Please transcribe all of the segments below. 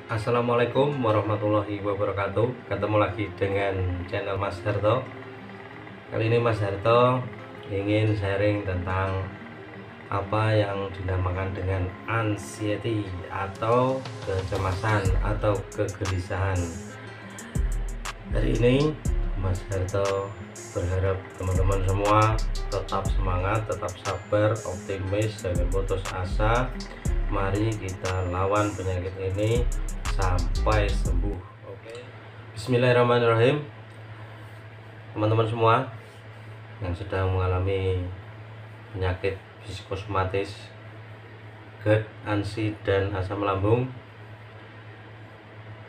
Assalamualaikum warahmatullahi wabarakatuh. Ketemu lagi dengan channel Mas Harto. Kali ini Mas Harto ingin sharing tentang apa yang dinamakan dengan anxiety atau kecemasan atau kegelisahan. Hari ini Mas Harto berharap teman-teman semua tetap semangat, tetap sabar, optimis, jangan putus asa. Mari kita lawan penyakit ini sampai sembuh. Oke. Bismillahirrahmanirrahim. Teman-teman semua yang sedang mengalami penyakit psikosomatis, GERD, ANSI, dan asam lambung,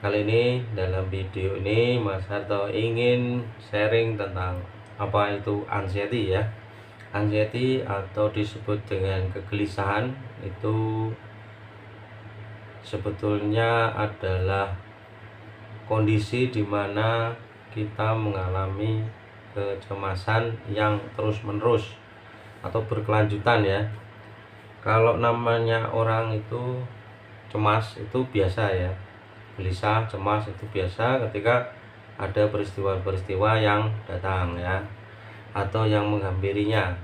kali ini dalam video ini Mas Harto ingin sharing tentang apa itu anxiety ya. Anxiety atau disebut dengan kegelisahan itu sebetulnya adalah kondisi di mana kita mengalami kecemasan yang terus-menerus atau berkelanjutan ya. Kalau namanya orang itu cemas itu biasa ya, gelisah, cemas itu biasa ketika ada peristiwa-peristiwa yang datang ya, atau yang menghampirinya,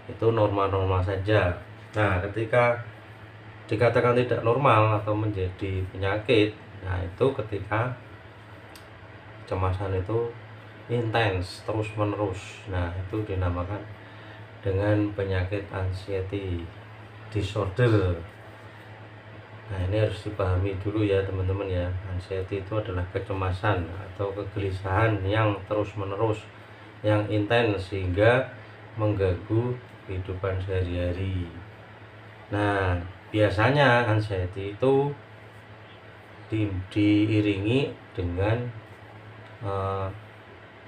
itu normal-normal saja. Nah, ketika dikatakan tidak normal atau menjadi penyakit, nah itu ketika kecemasan itu intens terus menerus. Nah, itu dinamakan dengan penyakit anxiety disorder. Nah, ini harus dipahami dulu ya teman-teman ya. Anxiety itu adalah kecemasan atau kegelisahan yang terus menerus, yang intens sehingga mengganggu kehidupan sehari-hari. Nah, biasanya anxiety itu diiringi dengan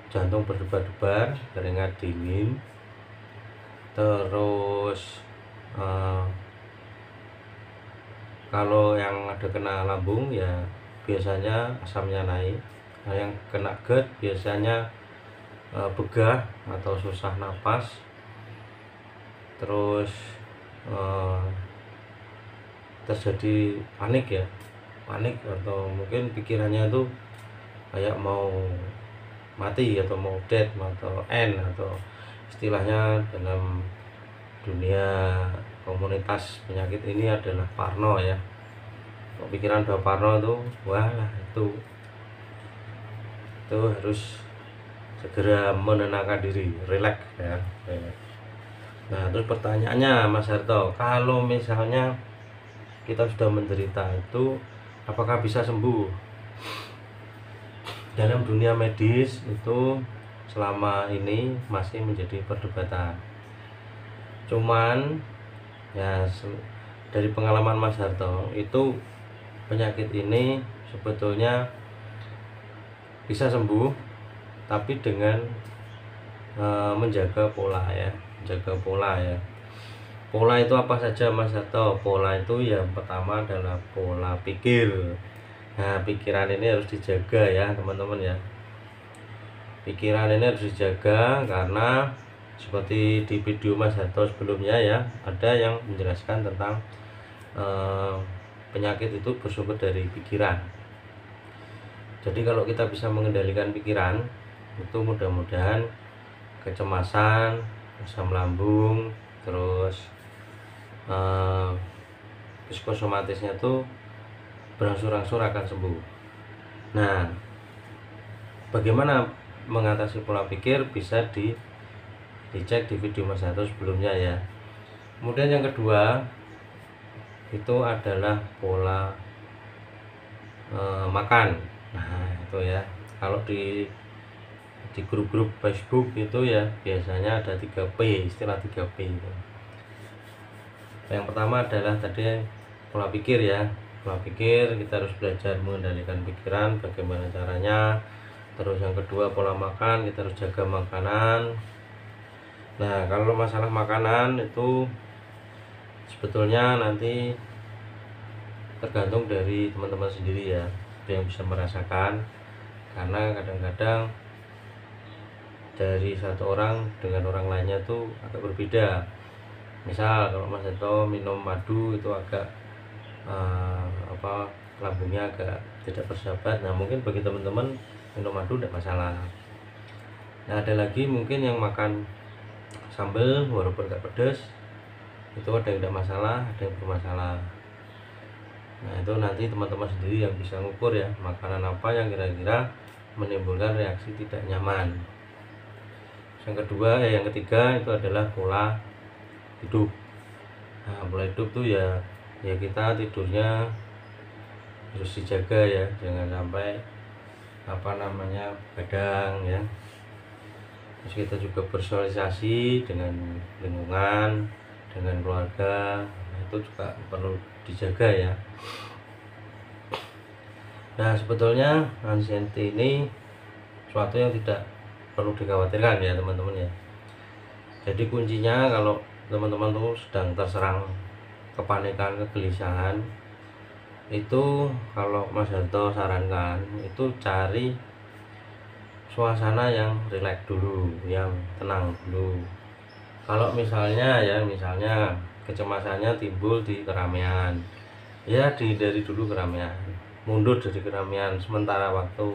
jantung berdebar-debar, keringat dingin, terus kalau yang ada kena lambung ya biasanya asamnya naik. Nah, yang kena GERD biasanya begah atau susah napas, terus terjadi panik ya, panik atau mungkin pikirannya itu kayak mau mati atau mau dead atau end, atau istilahnya dalam dunia komunitas penyakit ini adalah parno ya. Pikiran udah parno itu wah itu harus segera menenangkan diri, relax ya. Nah, terus pertanyaannya Mas Harto, kalau misalnya kita sudah menderita itu apakah bisa sembuh? Dalam dunia medis itu selama ini masih menjadi perdebatan. Cuman ya dari pengalaman Mas Harto itu penyakit ini sebetulnya bisa sembuh, tapi dengan menjaga pola ya, menjaga pola ya. Pola itu apa saja Mas Harto? Pola itu yang pertama adalah pola pikir. Nah, pikiran ini harus dijaga ya teman-teman ya. Pikiran ini harus dijaga karena seperti di video Mas Harto sebelumnya ya, ada yang menjelaskan tentang penyakit itu bersumber dari pikiran. Jadi kalau kita bisa mengendalikan pikiran, itu mudah-mudahan kecemasan, asam lambung, terus psikosomatisnya tuh berangsur-angsur akan sembuh. Nah, bagaimana mengatasi pola pikir bisa dicek di video Mas Harto sebelumnya ya. Kemudian yang kedua itu adalah pola makan. Nah, itu ya. Kalau di grup-grup Facebook itu ya biasanya ada 3P, istilah 3P itu. Yang pertama adalah tadi pola pikir ya. Pola pikir, kita harus belajar mengendalikan pikiran, bagaimana caranya. Terus yang kedua pola makan, kita harus jaga makanan. Nah, kalau masalah makanan itu sebetulnya nanti tergantung dari teman-teman sendiri ya, yang bisa merasakan, karena kadang-kadang dari satu orang dengan orang lainnya tuh agak berbeda. Misal kalau Mas Harto minum madu itu agak lambungnya agak tidak bersahabat. Nah mungkin bagi teman-teman minum madu tidak masalah. Nah ada lagi mungkin yang makan sambal walaupun nggak pedas, itu ada yang tidak masalah, ada yang bermasalah. Nah itu nanti teman-teman sendiri yang bisa ngukur ya, makanan apa yang kira-kira menimbulkan reaksi tidak nyaman. Yang kedua yang ketiga itu adalah pola hidup. Nah pola hidup tuh ya kita tidurnya harus dijaga ya, jangan sampai begadang ya. Terus kita juga bersosialisasi dengan lingkungan, dengan keluarga, nah, itu juga perlu dijaga ya. Nah sebetulnya anxiety ini suatu yang tidak perlu dikhawatirkan ya teman-teman ya. Jadi kuncinya kalau teman-teman tuh sedang terserang kepanikan, kegelisahan, itu kalau Mas Harto sarankan itu cari suasana yang rileks dulu, yang tenang dulu. Kalau misalnya kecemasannya timbul di keramaian, ya dihindari dulu keramaian, mundur dari keramaian sementara waktu.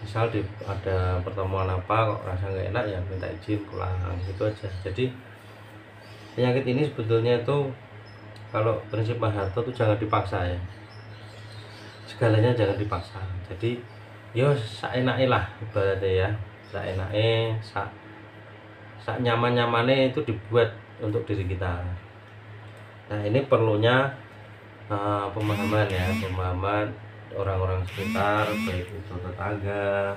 Misal ada pertemuan apa kok rasa nggak enak ya minta izin pulang, gitu aja. Jadi penyakit ini sebetulnya itu kalau prinsip Mas Harto itu jangan dipaksa ya, segalanya jangan dipaksa. Jadi yo saenake lah ibaratnya ya, saenake sak nyaman-nyamane itu dibuat untuk diri kita. Nah ini perlunya pemahaman ya, pemahaman orang-orang sekitar, baik itu tetangga,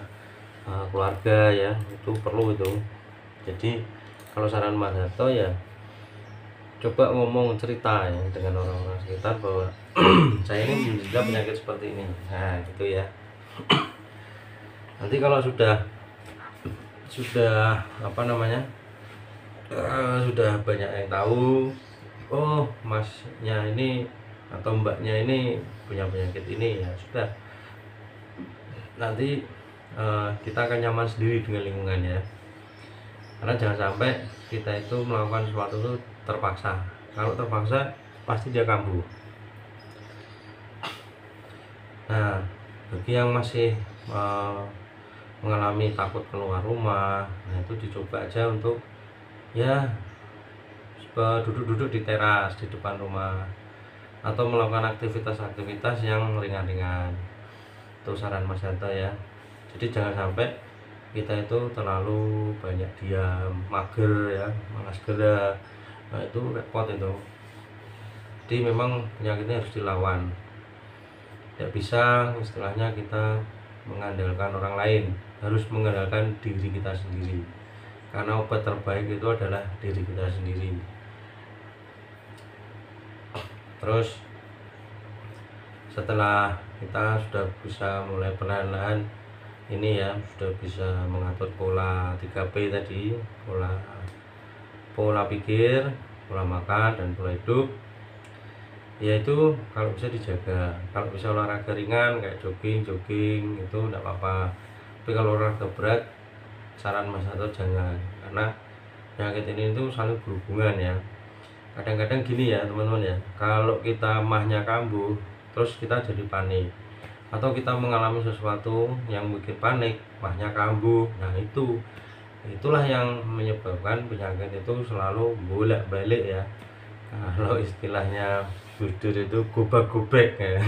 keluarga ya, itu perlu itu. Jadi kalau saran Mas Harto ya coba ngomong cerita ya dengan orang-orang sekitar bahwa saya ini menderita penyakit seperti ini. Nah gitu ya. Nanti kalau sudah sudah banyak yang tahu, oh masnya ini atau mbaknya ini punya penyakit ini, ya sudah, nanti kita akan nyaman sendiri dengan lingkungan ya. Karena jangan sampai kita itu melakukan sesuatu itu terpaksa. Kalau terpaksa pasti dia kambuh. Nah bagi yang masih mengalami takut keluar rumah, nah itu dicoba aja untuk ya duduk-duduk di teras di depan rumah atau melakukan aktivitas-aktivitas yang ringan-ringan. Itu saran Mas Harto ya. Jadi jangan sampai kita itu terlalu banyak diam, mager ya, malas gerak. Nah itu repot itu. Jadi memang penyakitnya harus dilawan. Tidak bisa istilahnya kita mengandalkan orang lain, harus mengandalkan diri kita sendiri. Karena obat terbaik itu adalah diri kita sendiri. Terus setelah kita sudah bisa mulai perlahan-lahan ini ya, sudah bisa mengatur pola 3P tadi, pola pikir, pola makan, dan pola hidup, yaitu kalau bisa dijaga. Kalau bisa olahraga ringan kayak jogging itu enggak apa-apa. Tapi kalau olahraga berat, saran Mas Harto jangan, karena penyakit ini itu saling berhubungan ya. Kadang-kadang gini ya teman-teman ya, kalau kita mahnya kambuh terus kita jadi panik, atau kita mengalami sesuatu yang bikin panik, mahnya kambuh, nah itulah yang menyebabkan penyakit itu selalu bolak-balik ya. Kalau istilahnya Gus itu gobak-gobek ya.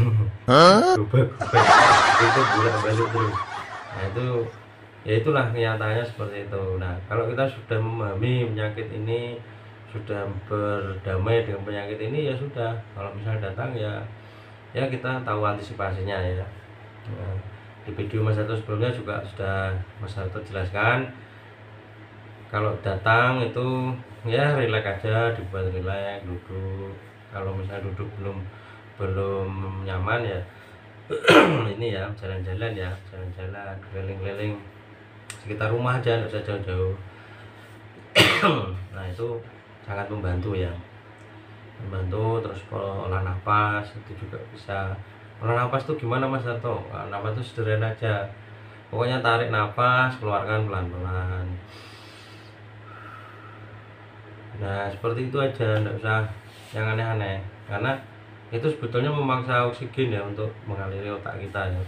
Gobak-gobek itu bolak-balik terus. Nah itu ya itulah kenyataannya seperti itu. Nah kalau kita sudah memahami penyakit ini, sudah berdamai dengan penyakit ini, ya sudah, kalau misalnya datang ya kita tahu antisipasinya ya. Nah, di video Mas Harto sebelumnya juga sudah Mas Harto jelaskan, kalau datang itu ya rileks aja, dibuat rileks, duduk. Kalau misalnya duduk belum nyaman ya ini ya jalan-jalan keliling-keliling sekitar rumah aja, tidak usah jauh-jauh. Nah itu sangat membantu ya, terus olah nafas itu juga bisa. Olah nafas itu gimana Mas Harto? Nafas itu sederhana aja, pokoknya tarik nafas, keluarkan pelan-pelan. Nah seperti itu aja, tidak usah yang aneh-aneh, karena itu sebetulnya memaksa oksigen ya untuk mengaliri otak kita ya.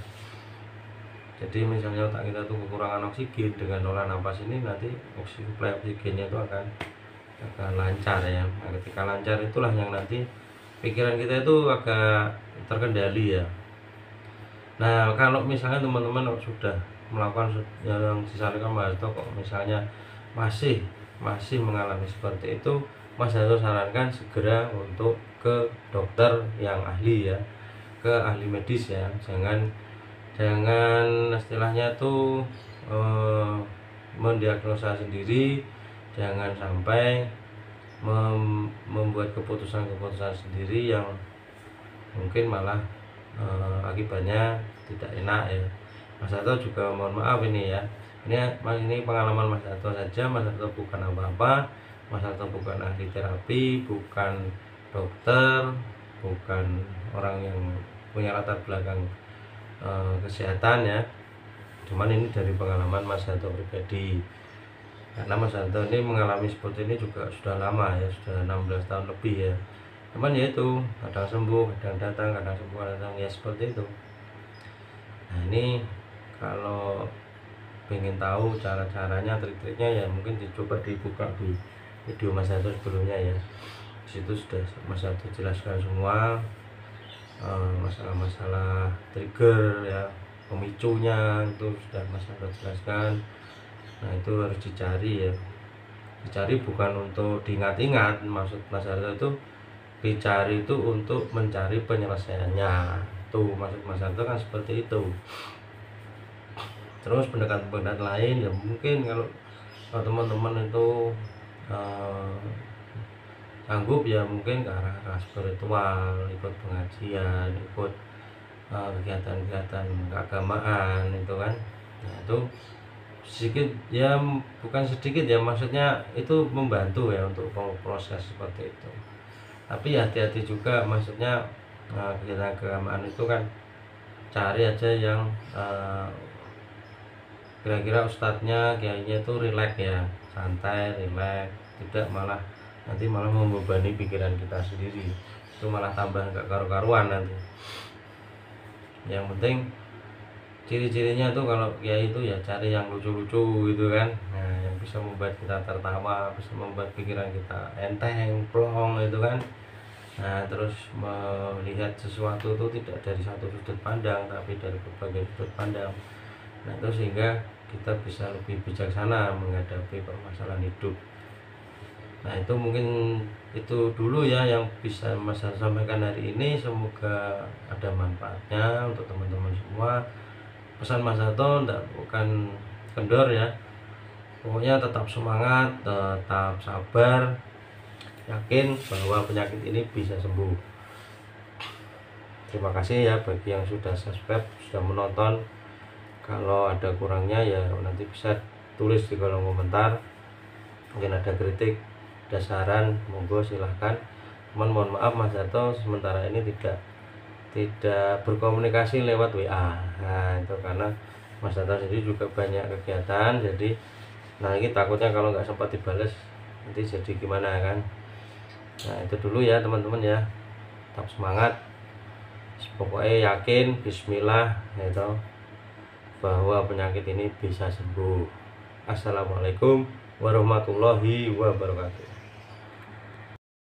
Jadi misalnya otak kita tuh kekurangan oksigen, dengan olah nafas ini nanti suplai oksigennya itu akan lancar ya. Nah, ketika lancar itulah yang nanti pikiran kita itu agak terkendali ya. Nah, kalau misalnya teman-teman sudah melakukan yang disarankan Mas Hasto kok misalnya masih mengalami seperti itu, Mas Hasto sarankan segera untuk ke dokter yang ahli ya, ke ahli medis ya. Jangan istilahnya tuh mendiagnosa sendiri, jangan sampai membuat keputusan sendiri yang mungkin malah akibatnya tidak enak ya. Mas Hasto juga mohon maaf ini ya, ini pengalaman Mas Hasto saja. Mas Hasto bukan apa-apa, Mas Hasto bukan ahli terapi, bukan dokter, bukan orang yang punya latar belakang kesehatan ya. Cuman ini dari pengalaman Mas Hasto pribadi, karena Mas Hasto ini mengalami seperti ini juga sudah lama ya, sudah 16 tahun lebih ya. Cuman ya itu, kadang sembuh, kadang datang, kadang sembuh, kadang datang ya, seperti itu. Nah, ini kalau pengen tahu cara-caranya, trik-triknya ya mungkin dicoba dibuka di video Mas Hasto sebelumnya ya. Disitu sudah Mas Hasto jelaskan semua masalah-masalah trigger ya, pemicunya itu sudah Mas Hasto jelaskan. Nah, itu harus dicari ya, dicari bukan untuk diingat-ingat. Maksud Mas Hasto itu dicari itu untuk mencari penyelesaiannya tuh, maksud Mas Hasto kan seperti itu. Terus pendekatan lain ya mungkin kalau teman-teman itu sanggup ya mungkin ke arah spiritual, ikut pengajian, ikut kegiatan-kegiatan keagamaan itu kan. Nah, itu sedikit ya, bukan sedikit ya, maksudnya itu membantu ya untuk proses seperti itu. Tapi hati-hati juga, maksudnya kegiatan keagamaan itu kan cari aja yang kira-kira ustadznya, kiainya itu rileks ya, santai, rileks, tidak nanti malah membebani pikiran kita sendiri, itu malah tambah nggak karu-karuan nanti. Yang penting ciri-cirinya tuh kalau kiai itu ya cari yang lucu-lucu gitu kan. Nah, yang bisa membuat kita tertawa, bisa membuat pikiran kita enteng, plong gitu kan. Nah, terus melihat sesuatu itu tidak dari satu sudut pandang, tapi dari berbagai sudut pandang. Nah, itu sehingga kita bisa lebih bijaksana menghadapi permasalahan hidup. Nah, itu mungkin itu dulu ya yang bisa Mas sampaikan hari ini. Semoga ada manfaatnya untuk teman-teman semua. Pesan Mas Hasto bukan kendor ya, pokoknya tetap semangat, tetap sabar, yakin bahwa penyakit ini bisa sembuh. Terima kasih ya bagi yang sudah subscribe, sudah menonton. Kalau ada kurangnya ya nanti bisa tulis di kolom komentar. Mungkin ada kritik, ada saran, monggo silahkan. Mohon maaf Mas Hasto sementara ini tidak berkomunikasi lewat WA. Nah, itu karena Mas Hasto sendiri juga banyak kegiatan, jadi ini takutnya kalau nggak sempat dibalas nanti jadi gimana kan. Nah, itu dulu ya teman-teman ya, tetap semangat, pokoknya yakin, bismillah itu bahwa penyakit ini bisa sembuh. Assalamualaikum warahmatullahi wabarakatuh.